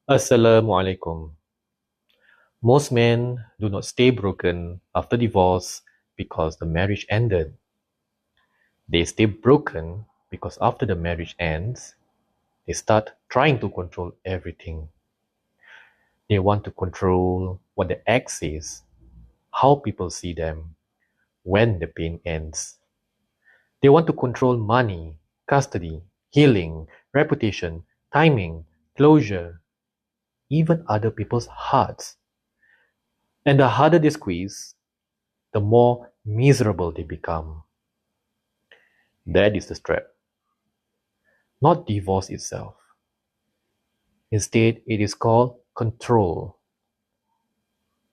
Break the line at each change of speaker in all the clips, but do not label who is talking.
Assalamualaikum. Most men do not stay broken after divorce because the marriage ended. They stay broken because after the marriage ends, they start trying to control everything. They want to control what the ex says, how people see them, when the pain ends. They want to control money, custody, healing, reputation, timing, closure, even other people's hearts. And the harder they squeeze, the more miserable they become. That is the trap, not divorce itself. Instead, it is called control.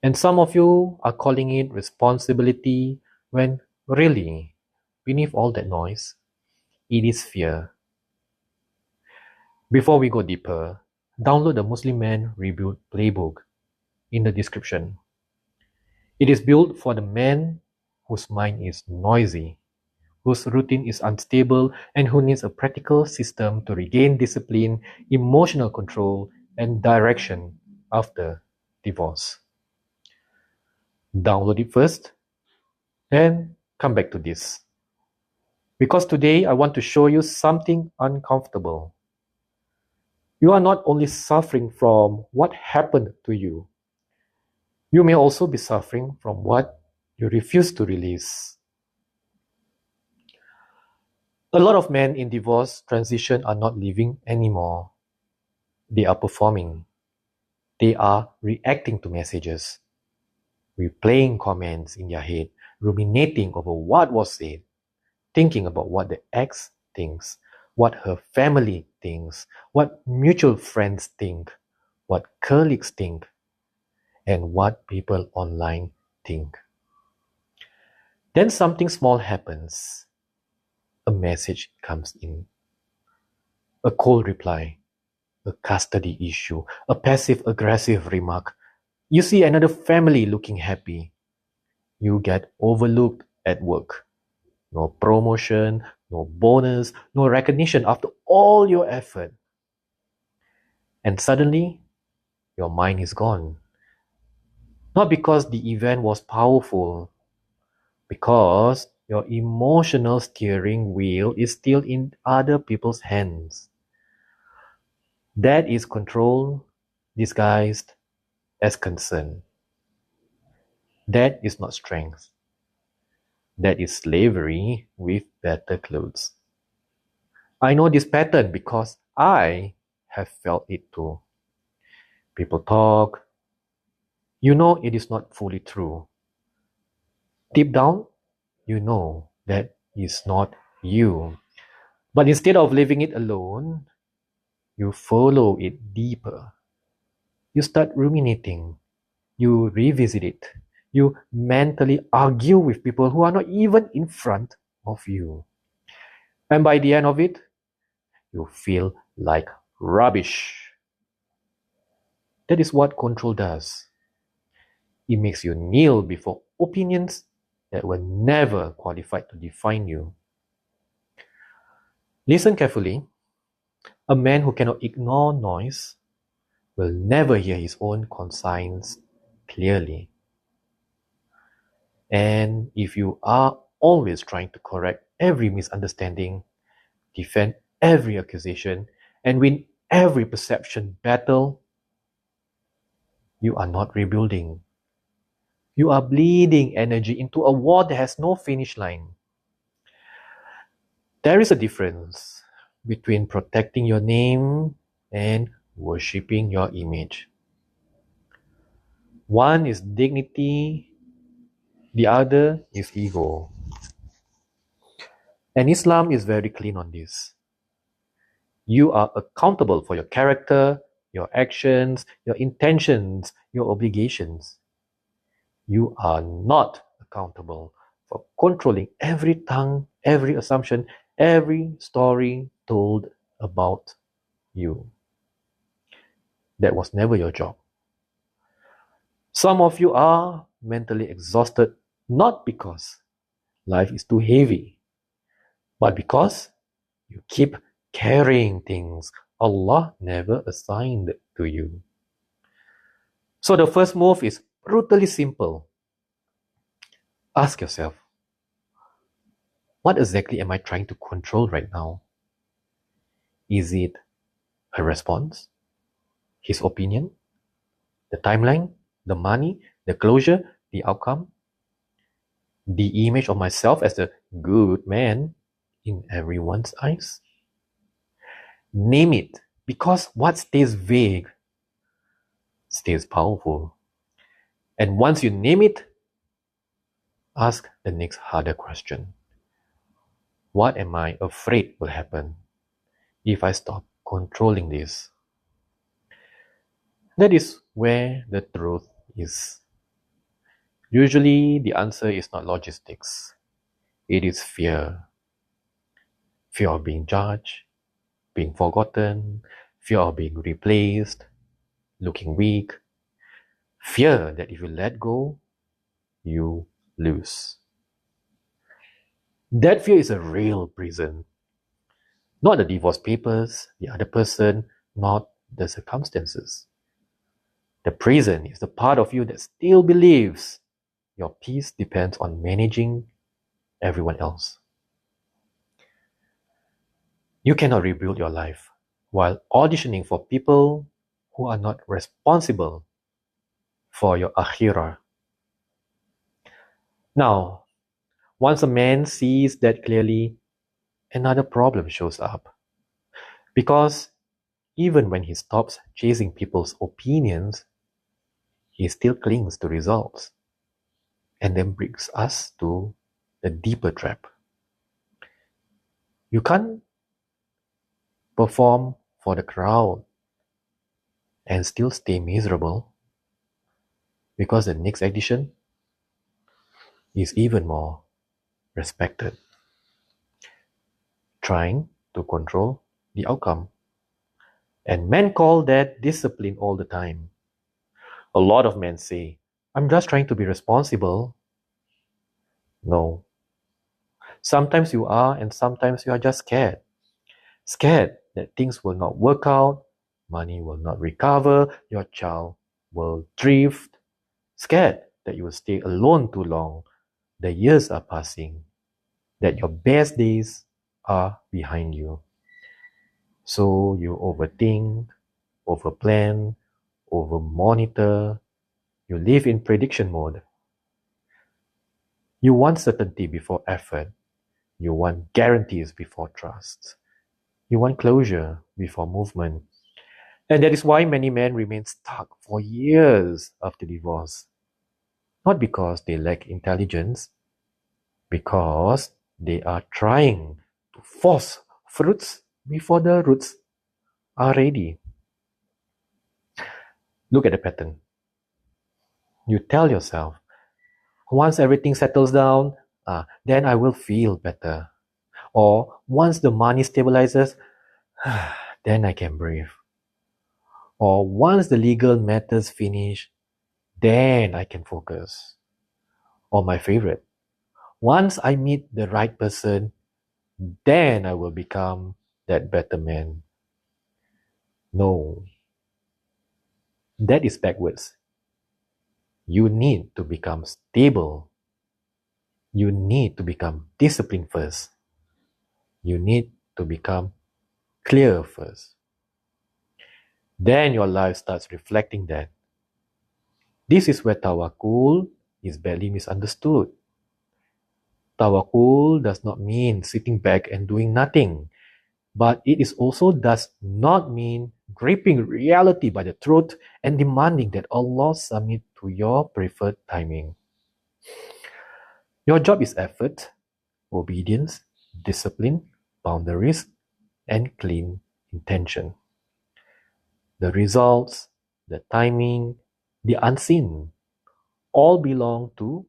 And some of you are calling it responsibility when really, beneath all that noise, it is fear. Before we go deeper, download the Muslim Man Rebuild Playbook in the description. It is built for the man whose mind is noisy, whose routine is unstable, and who needs a practical system to regain discipline, emotional control, and direction after divorce. Download it first, and come back to this. Because today I want to show you something uncomfortable. You are not only suffering from what happened to you, you may also be suffering from what you refuse to release. A lot of men in divorce transition are not living anymore. They are performing. They are reacting to messages, replaying comments in their head, ruminating over what was said, thinking about what the ex thinks, what her family thinks, what mutual friends think, what colleagues think, and what people online think. Then something small happens. A message comes in. A cold reply, a custody issue, a passive-aggressive remark. You see another family looking happy. You get overlooked at work. No promotion, no bonus, no recognition after all your effort. And suddenly, your mind is gone. Not because the event was powerful, because your emotional steering wheel is still in other people's hands. That is control disguised as concern. That is not strength. That is slavery with better clothes. I know this pattern because I have felt it too. People talk. You know it is not fully true. Deep down, you know that is not you. But instead of leaving it alone, you follow it deeper. You start ruminating. You revisit it. You mentally argue with people who are not even in front of you. And by the end of it, you feel like rubbish. That is what control does. It makes you kneel before opinions that were never qualified to define you. Listen carefully. A man who cannot ignore noise will never hear his own conscience clearly. And if you are always trying to correct every misunderstanding, defend every accusation, and win every perception battle, you are not rebuilding. You are bleeding energy into a war that has no finish line. There is a difference between protecting your name and worshipping your image. One is dignity, the other is ego. And Islam is very clean on this. You are accountable for your character, your actions, your intentions, your obligations. You are not accountable for controlling every tongue, every assumption, every story told about you. That was never your job. Some of you are mentally exhausted not because life is too heavy, but because you keep carrying things Allah never assigned to you. So the first move is brutally simple. Ask yourself, what exactly am I trying to control right now? Is it her response, his opinion, the timeline, the money, the closure, the outcome, the image of myself as the good man in everyone's eyes? Name it, because what stays vague stays powerful. And once you name it, ask the next harder question. What am I afraid will happen if I stop controlling this? That is where the truth is. Usually, the answer is not logistics. It is fear. Fear of being judged, being forgotten, fear of being replaced, looking weak, fear that if you let go, you lose. That fear is a real prison. Not the divorce papers, the other person, not the circumstances. The prison is the part of you that still believes your peace depends on managing everyone else. You cannot rebuild your life while auditioning for people who are not responsible for your akhirah. Now, once a man sees that clearly, another problem shows up. Because even when he stops chasing people's opinions, he still clings to results. And then brings us to the deeper trap. You can't perform for the crowd and still stay miserable, because the next edition is even more respected, trying to control the outcome. And men call that discipline all the time. A lot of men say, I'm just trying to be responsible. No. Sometimes you are, and sometimes you are just scared. Scared that things will not work out, money will not recover, your child will drift. Scared that you will stay alone too long, the years are passing, that your best days are behind you. So you overthink, overplan, overmonitor, you live in prediction mode. You want certainty before effort. You want guarantees before trust. You want closure before movement. And that is why many men remain stuck for years after divorce. Not because they lack intelligence, because they are trying to force fruits before the roots are ready. Look at the pattern. You tell yourself, once everything settles down, then I will feel better. Or once the money stabilizes, then I can breathe. Or once the legal matters finish, then I can focus. Or my favorite, once I meet the right person, then I will become that better man. No, that is backwards. You need to become stable. You need to become disciplined first. You need to become clear first. Then your life starts reflecting that. This is where tawakkul is badly misunderstood. Tawakkul does not mean sitting back and doing nothing, but it is also does not mean gripping reality by the throat and demanding that Allah submit to your preferred timing. Your job is effort, obedience, discipline, boundaries, and clean intention. The results, the timing, the unseen, all belong to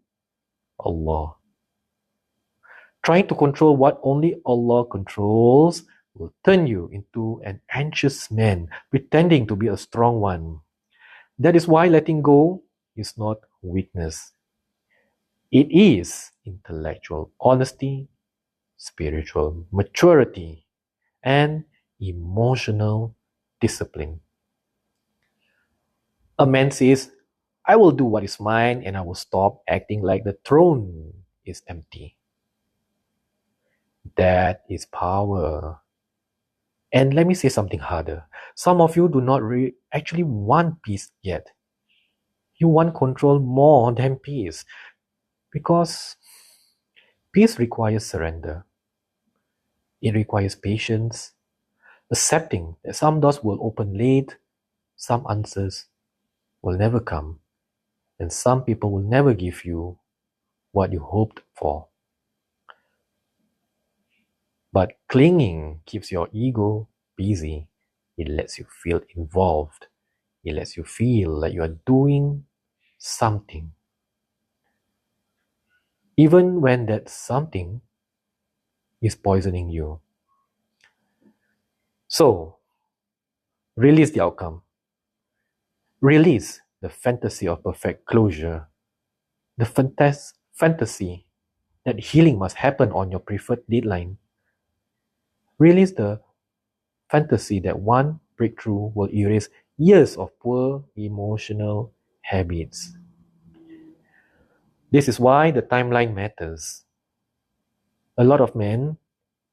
Allah. Trying to control what only Allah controls will turn you into an anxious man pretending to be a strong one. That is why letting go is not weakness. It is intellectual honesty, spiritual maturity, and emotional discipline. A man says, I will do what is mine and I will stop acting like the throne is empty. That is power. And let me say something harder. Some of you do not actually want peace yet. You want control more than peace because peace requires surrender. It requires patience, accepting that some doors will open late, some answers will never come, and some people will never give you what you hoped for. But clinging keeps your ego busy. It lets you feel involved. It lets you feel like you are doing something. Even when that something is poisoning you. So, release the outcome. Release the fantasy of perfect closure. The fantasy that healing must happen on your preferred deadline. Release the fantasy that one breakthrough will erase years of poor emotional habits. This is why the timeline matters. A lot of men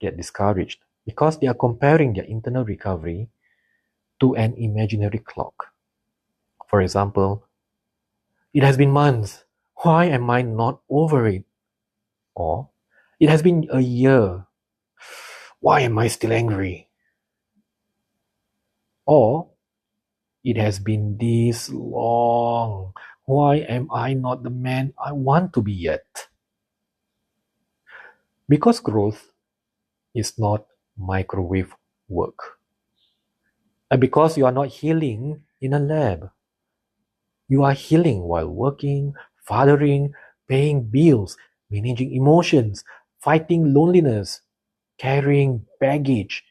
get discouraged because they are comparing their internal recovery to an imaginary clock. For example, it has been months. Why am I not over it? Or, it has been a year. Why am I still angry? Or, it has been this long. Why am I not the man I want to be yet? Because growth is not microwave work. And because you are not healing in a lab, you are healing while working, fathering, paying bills, managing emotions, fighting loneliness, carrying baggage,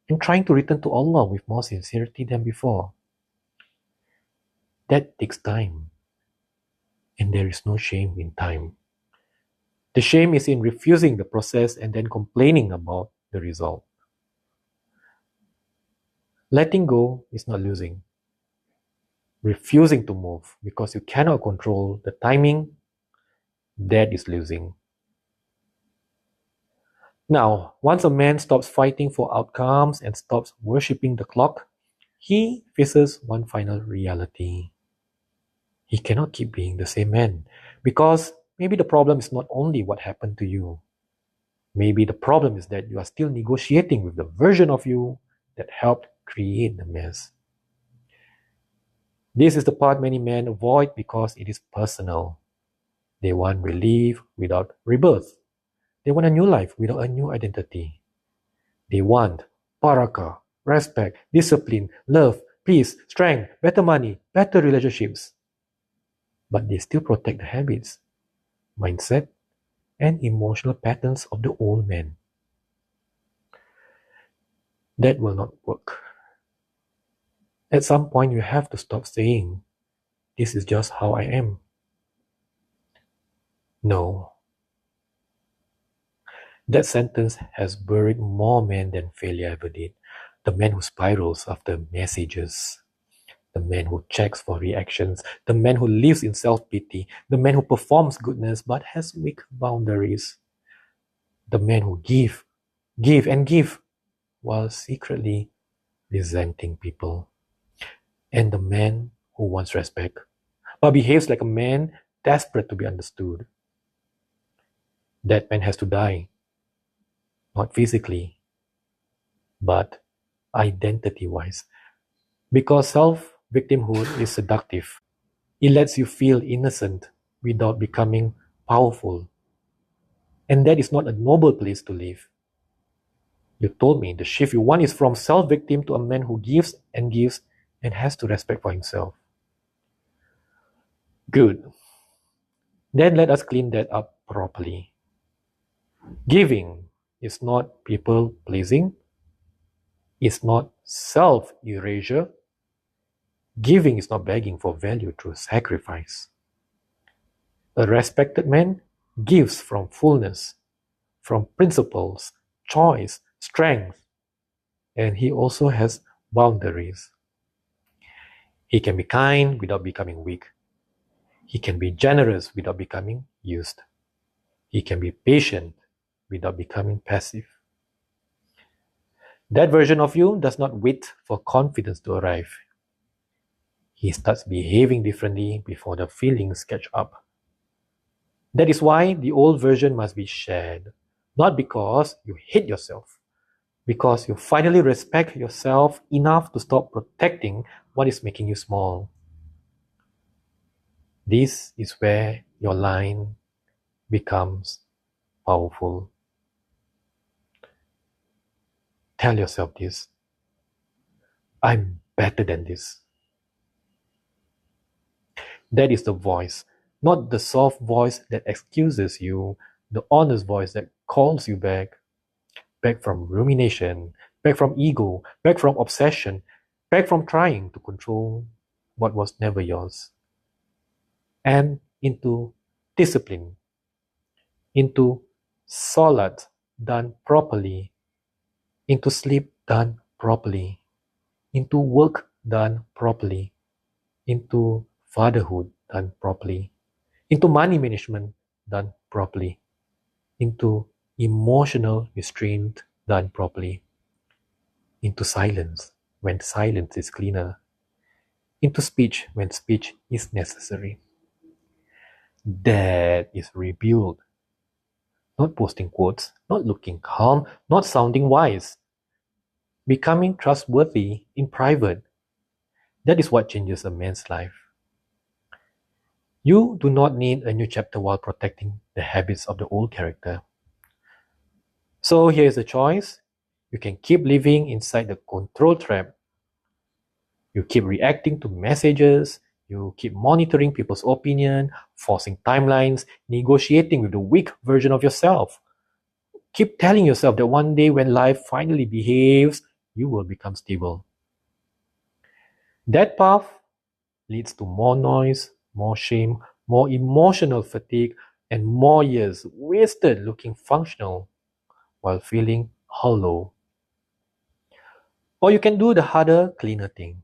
and trying to return to Allah with more sincerity than before. That takes time. And there is no shame in time. The shame is in refusing the process and then complaining about the result. Letting go is not losing. Refusing to move because you cannot control the timing, that is losing. Now, once a man stops fighting for outcomes and stops worshipping the clock, he faces one final reality. He cannot keep being the same man because maybe the problem is not only what happened to you. Maybe the problem is that you are still negotiating with the version of you that helped create the mess. This is the part many men avoid because it is personal. They want relief without rebirth. They want a new life without a new identity. They want barakah, respect, discipline, love, peace, strength, better money, better relationships. But they still protect the habits, mindset, and emotional patterns of the old man. That will not work. At some point, you have to stop saying, this is just how I am. No. That sentence has buried more men than failure ever did. The man who spirals after messages, the man who checks for reactions, the man who lives in self-pity, the man who performs goodness but has weak boundaries, the man who give and give while secretly resenting people, and the man who wants respect but behaves like a man desperate to be understood. That man has to die, not physically, but identity-wise. Because self-victimhood is seductive. It lets you feel innocent without becoming powerful. And that is not a noble place to live. You told me the shift you want is from self-victim to a man who gives and has to respect for himself. Good. Then let us clean that up properly. Giving is not people-pleasing. It's not self-erasure. Giving is not begging for value through sacrifice. A respected man gives from fullness, from principles, choice, strength, and he also has boundaries. He can be kind without becoming weak. He can be generous without becoming used. He can be patient without becoming passive. That version of you does not wait for confidence to arrive. He starts behaving differently before the feelings catch up. That is why the old version must be shared, not because you hate yourself, because you finally respect yourself enough to stop protecting what is making you small. This is where your line becomes powerful. Tell yourself this: I'm better than this. That is the voice, not the soft voice that excuses you, the honest voice that calls you back from rumination, back from ego, back from obsession, back from trying to control what was never yours, and into discipline, into salat done properly, into sleep done properly, into work done properly, into fatherhood done properly, into money management done properly, into emotional restraint done properly, into silence when silence is cleaner, into speech when speech is necessary. That is rebuild. Not posting quotes, not looking calm, not sounding wise. Becoming trustworthy in private. That is what changes a man's life. You do not need a new chapter while protecting the habits of the old character. So here is a choice. You can keep living inside the control trap. You keep reacting to messages. You keep monitoring people's opinion, forcing timelines, negotiating with the weak version of yourself. Keep telling yourself that one day when life finally behaves, you will become stable. That path leads to more noise, more shame, more emotional fatigue, and more years wasted looking functional while feeling hollow. Or you can do the harder, cleaner thing.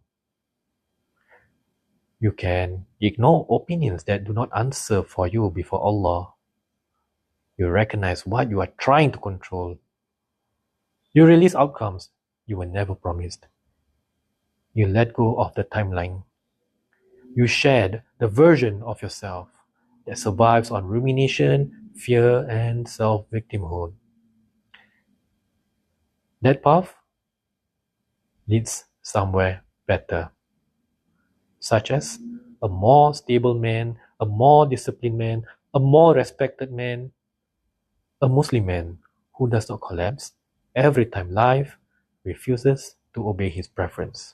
You can ignore opinions that do not answer for you before Allah. You recognize what you are trying to control. You release outcomes you were never promised. You let go of the timeline. You shed the version of yourself that survives on rumination, fear, and self-victimhood. That path leads somewhere better, such as a more stable man, a more disciplined man, a more respected man, a Muslim man who does not collapse every time life refuses to obey his preference.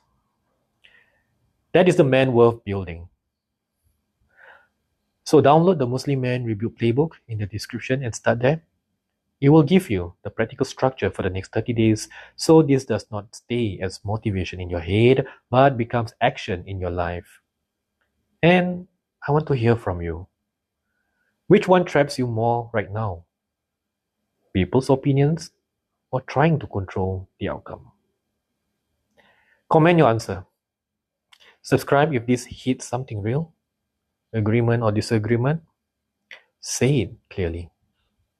That is the man worth building. So download the Muslim Man Review Playbook in the description and start there. It will give you the practical structure for the next 30 days so this does not stay as motivation in your head but becomes action in your life. And I want to hear from you. Which one traps you more right now? People's opinions or trying to control the outcome? Comment your answer. Subscribe if this hits something real. Agreement or disagreement? Say it clearly.